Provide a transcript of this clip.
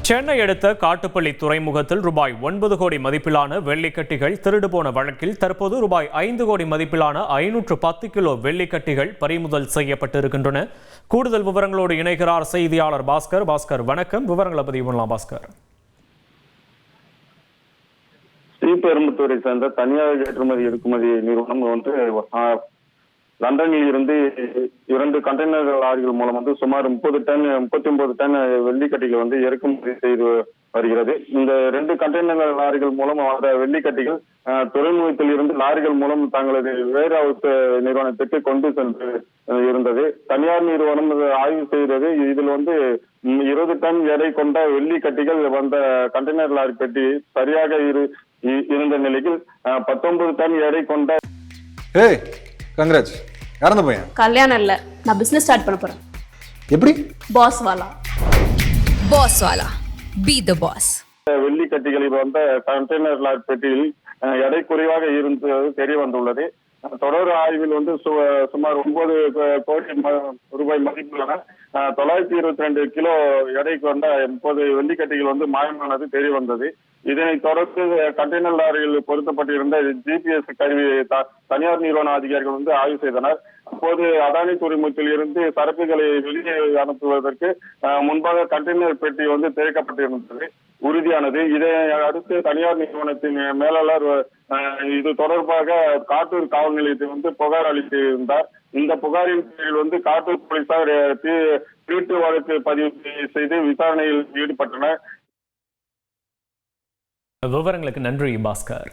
சென்னை அடுத்த காட்டுப்பள்ளி துறைமுகத்தில் ரூபாய் 9 கோடி மதிப்பிலான வெள்ளிக்கட்டிகள் திருடு போன வழக்கில் தற்போது ரூபாய் 5 கோடி மதிப்பிலான 510 கிலோ வெள்ளிக்கட்டிகள் பறிமுதல் செய்யப்பட்டிருக்கின்றன. கூடுதல் விவரங்களோடு இணைகிறார் செய்தியாளர் பாஸ்கர். பாஸ்கர், வணக்கம். விவரங்களை பதிவு பண்ணலாம் பாஸ்கர். ஸ்ரீபெரும்புத்தூரை சேர்ந்த தனியார் ஏற்றுமதி இறக்குமதி நிறுவனம் லண்டனில் இருந்து 2 கண்டெய்னர் லாரிகள் மூலம் சுமார் 39 டன் வெள்ளிக்கட்டிகள் இறக்குமதி செய்து வருகிறது. இந்த 2 கண்டெய்னர் லாரிகள் மூலம் அந்த வெள்ளிக்கட்டிகள் துறைமுகத்தில் இருந்து லாரிகள் மூலம் தங்களது வேர் ஹவுஸ் நிறுவனத்துக்கு கொண்டு சென்று இருந்தது. தனியார் நிறுவனம் ஆய்வு செய்தது. இதில் 20 டன் எடை கொண்ட வெள்ளிக்கட்டிகள் வந்த கண்டெய்னர் லாரி பெட்டி சரியாக இருந்த நிலையில் 19 டன் எடை கொண்ட கங்க்ராட்ஸ். யாரந்த பையன்? கல்யாணம் இல்ல, நான் பிசினஸ் ஸ்டார்ட் பண்ண போறேன். எப்படி? பாஸ் வாலா பி தி பாஸ். வெள்ளிக்கட்டிகளில் வந்த கண்டெய்னர் லாரி பெட்டியில் எடை குறைவாக இருந்தது தெரிய வந்துள்ளது. தொடர் ஆய்வில் சுமார் 9 கோடி ரூபாய் மதிப்பிலான 922 கிலோ எடை கொண்ட 30 வெள்ளிக்கட்டிகள் மாயமானது தெரிய வந்தது. இதனை தொடர்ந்து கண்டெய்னர் லாரியில் பொருத்தப்பட்டிருந்த GPS கருவி தனியார் நிறுவன அதிகாரிகள் ஆய்வு செய்தனர். அப்போது அதானி துறைமுகத்தில் இருந்து சரக்குகளை வெளியே அனுப்புவதற்கு முன்பாக கண்டெய்னர் பெட்டி திறக்கப்பட்டிருந்தது உறுதியானது. இதை அடுத்து தனியார் நிறுவனத்தின் மேலாளர் இது தொடர்பாக காட்டூர் காவல் நிலையத்தில் புகார் அளித்திருந்தார். இந்த புகாரின் பேரில் காட்டூர் போலீசார் திருட்டு வழக்கு பதிவு செய்து விசாரணையில் ஈடுபட்டனர். விவரங்களுக்கு நன்றி பாஸ்கர்.